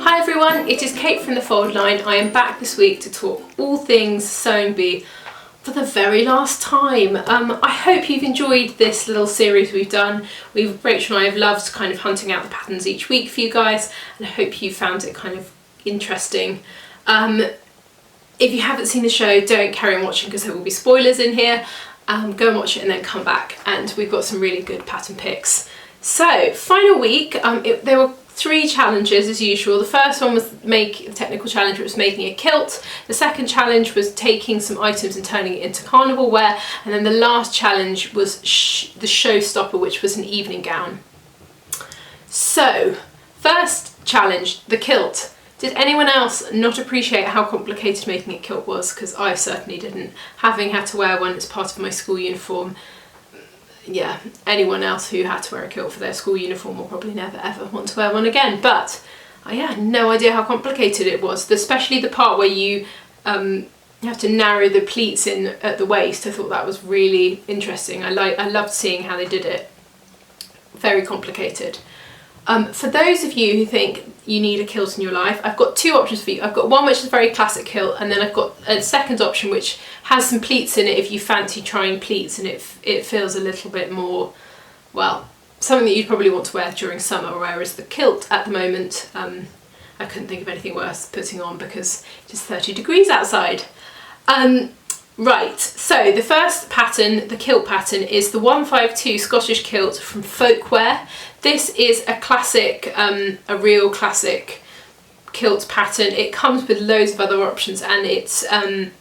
Hi everyone, it is Kate from the Fold Line. I am back this week to talk all things sewing bee for the very last time. I hope you've enjoyed this little series we've done. Rachel and I have loved kind of hunting out the patterns each week for you guys, and I hope you found it kind of interesting. If you haven't seen the show, don't carry on watching because there will be spoilers in here. Go and watch it and then come back, and we've got some really good pattern picks. So, final week, there were 3 challenges as usual. The first one was the technical challenge, which was making a kilt. The second challenge was taking some items and turning it into carnival wear. And then the last challenge was the showstopper, which was an evening gown. So, first challenge, the kilt. Did anyone else not appreciate how complicated making a kilt was? Because I certainly didn't. Having had to wear one as part of my school uniform, yeah, anyone else who had to wear a kilt for their school uniform will probably never ever want to wear one again. But I had no idea how complicated it was, especially the part where you have to narrow the pleats in at the waist. I thought that was really interesting. I loved seeing how they did it. Very complicated. For those of you who think you need a kilt in your life, I've got 2 options for you. I've got one which is a very classic kilt, and then I've got a second option which has some pleats in it if you fancy trying pleats and it feels a little bit more, well, something that you'd probably want to wear during summer, whereas the kilt at the moment, I couldn't think of anything worth putting on because it is 30 degrees outside. Right, so the first pattern, the kilt pattern, is the 152 Scottish kilt from Folkwear. This is a classic, a real classic kilt pattern. It comes with loads of other options, and it's a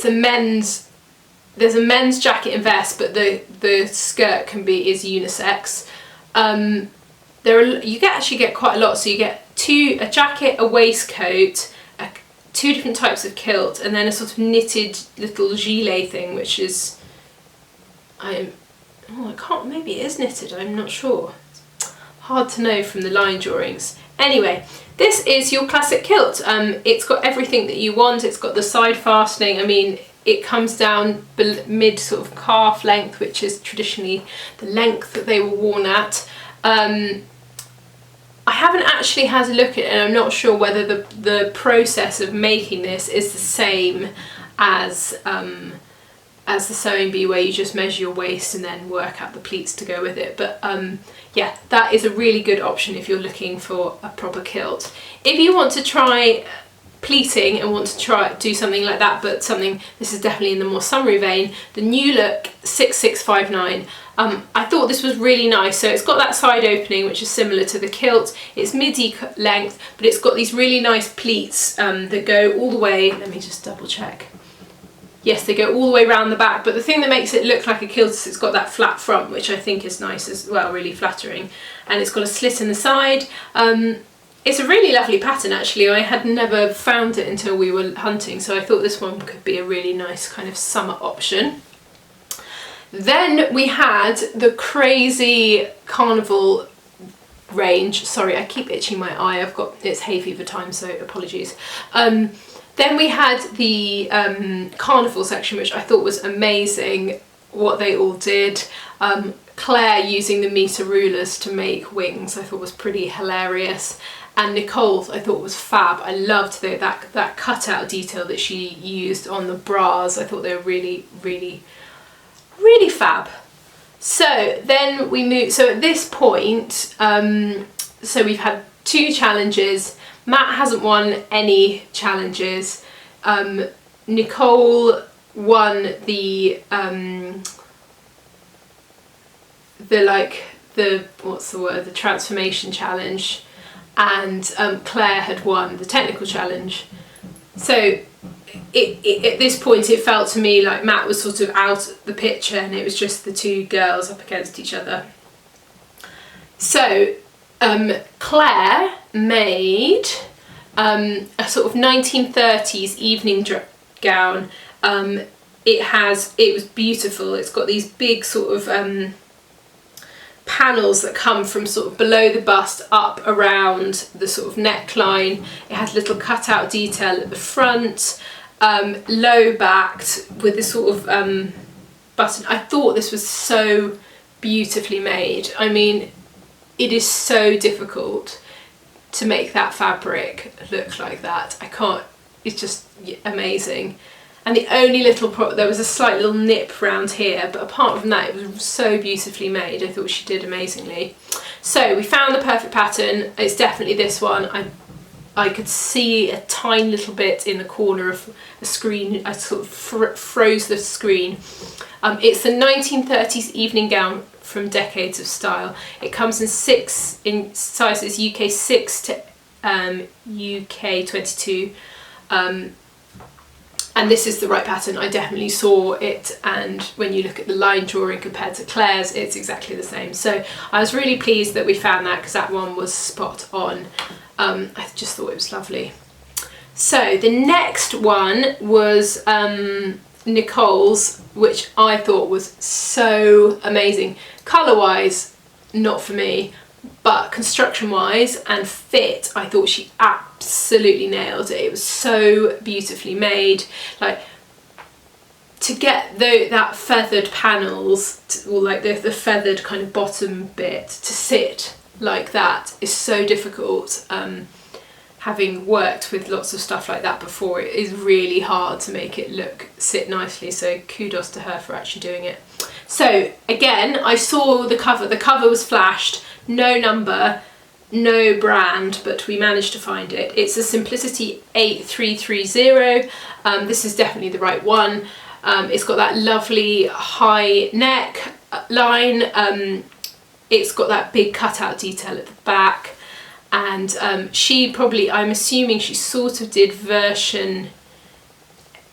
men's, there's a men's jacket and vest, but the skirt is unisex. You actually get quite a lot, so you get a jacket, a waistcoat, 2 different types of kilt, and then a sort of knitted little gilet thing, which is, maybe it is knitted, I'm not sure. Hard to know from the line drawings. Anyway, this is your classic kilt. It's got everything that you want. It's got the side fastening. I mean, it comes down mid sort of calf length, which is traditionally the length that they were worn at. I haven't actually had a look at it, and I'm not sure whether the process of making this is the same as the sewing bee, where you just measure your waist and then work out the pleats to go with it. But yeah, that is a really good option if you're looking for a proper kilt. If you want to try pleating and want to do something like that, but this is definitely in the more summery vein, the New Look 6659. I thought this was really nice. So it's got that side opening, which is similar to the kilt. It's midi length, but it's got these really nice pleats that go all the way. Let me just double check. Yes, they go all the way around the back, but the thing that makes it look like a kilt is it's got that flat front, which I think is nice as well, really flattering. And it's got a slit in the side. It's a really lovely pattern, actually. I had never found it until we were hunting, so I thought this one could be a really nice kind of summer option. Then we had the crazy carnival range. Sorry, I keep itching my eye. It's hay fever time, so apologies. Then we had the carnival section, which I thought was amazing, what they all did. Claire using the meter rulers to make wings, I thought was pretty hilarious. And Nicoles, I thought was fab. I loved that cutout detail that she used on the bras. I thought they were really, really, really fab. So then we moved, so at this point, so we've had 2 challenges. Matt hasn't won any challenges. Nicole won the transformation challenge, and Claire had won the technical challenge. So at this point it felt to me like Matt was sort of out the picture, and it was just the 2 girls up against each other. So Claire made a sort of 1930s evening gown. It was beautiful. It's got these big sort of panels that come from sort of below the bust up around the sort of neckline. It has little cutout detail at the front, low backed with this sort of button. I thought this was so beautifully made. I mean, it is so difficult to make that fabric look like that. I can't, it's just amazing. And the only little there was a slight little nip round here, but apart from that, it was so beautifully made. I thought she did amazingly. So we found the perfect pattern. It's definitely this one. I could see a tiny little bit in the corner of the screen. I sort of froze the screen. It's the 1930s evening gown from Decades of Style. It comes in sizes UK 6 to UK 22. And this is the right pattern. I definitely saw it, and when you look at the line drawing compared to Claire's, it's exactly the same. So I was really pleased that we found that, because that one was spot on. I just thought it was lovely. So the next one was Nicoles, which I thought was so amazing. Colour wise, not for me, but construction wise and fit, I thought she absolutely nailed it. It was so beautifully made. Like, to get that feathered panels, or like the feathered kind of bottom bit to sit like that is so difficult. Having worked with lots of stuff like that before, it is really hard to make it sit nicely, so kudos to her for actually doing it. So again, I saw the cover was flashed, no number, no brand, but we managed to find it. It's a Simplicity 8330. This is definitely the right one. It's got that lovely high neck line. It's got that big cutout detail at the back. And I'm assuming she sort of did version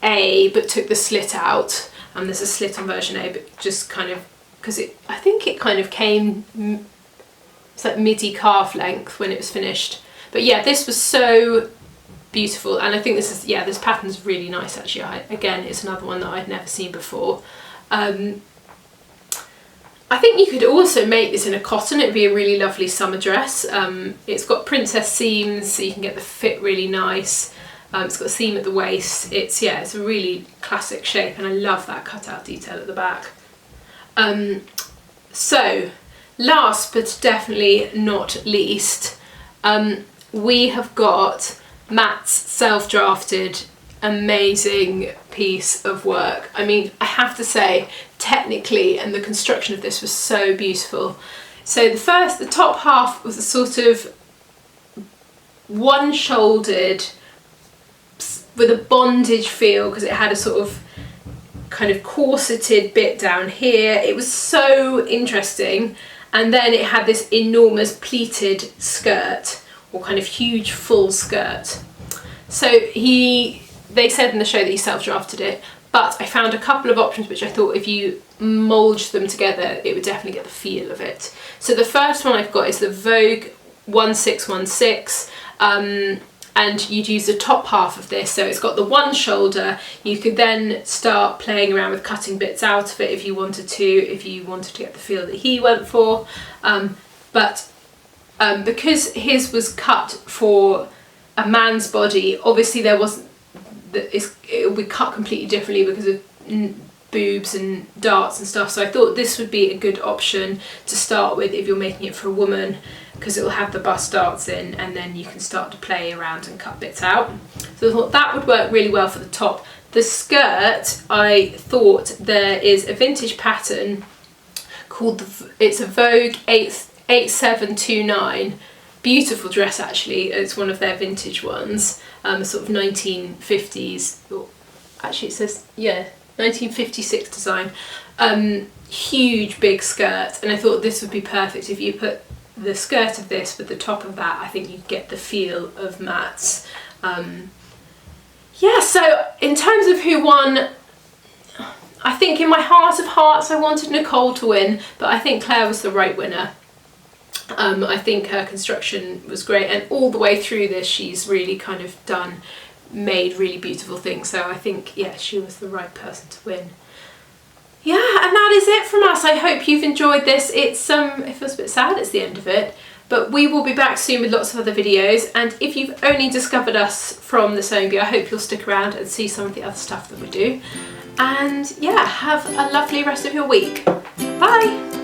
A, but took the slit out. There's a slit on version A, but just kind of, because I think it kind of came, it's like midi calf length when it was finished. But yeah, this was so beautiful, and I think this pattern's really nice actually. Again, it's another one that I'd never seen before. I think you could also make this in a cotton. It'd be a really lovely summer dress. It's got princess seams, so you can get the fit really nice. It's got a seam at the waist. It's a really classic shape, and I love that cutout detail at the back. So last but definitely not least, we have got Matt's self-drafted amazing piece of work. I mean, I have to say, technically, and the construction of this was so beautiful. So the top half was a sort of one-shouldered with a bondage feel, because it had a sort of kind of corseted bit down here. It was so interesting. And then it had this enormous pleated skirt, or kind of huge full skirt. So they said in the show that he self-drafted it, but I found a couple of options which I thought if you mulged them together, it would definitely get the feel of it. So the first one I've got is the Vogue 1616, and you'd use the top half of this. So it's got the one shoulder. You could then start playing around with cutting bits out of it if you wanted to get the feel that he went for. But because his was cut for a man's body, obviously it will be cut completely differently because of boobs and darts and stuff. So I thought this would be a good option to start with if you're making it for a woman, because it will have the bust darts in, and then you can start to play around and cut bits out. So I thought that would work really well for the top. The skirt, I thought there is a vintage pattern called it's a Vogue 8729. Beautiful dress actually. It's one of their vintage ones, sort of 1950s, or actually it says 1956 design. Huge big skirt, and I thought this would be perfect if you put the skirt of this with the top of that. I think you'd get the feel of Matt's. So in terms of who won, I think in my heart of hearts I wanted Nicole to win, but I think Claire was the right winner. I think her construction was great, and all the way through this she's really kind of made really beautiful things, so I think she was the right person to win. And that is it from us. I hope you've enjoyed this. It feels a bit sad it's the end of it, but we will be back soon with lots of other videos, and if you've only discovered us from the Sewing Bee, I hope you'll stick around and see some of the other stuff that we do. And have a lovely rest of your week. Bye!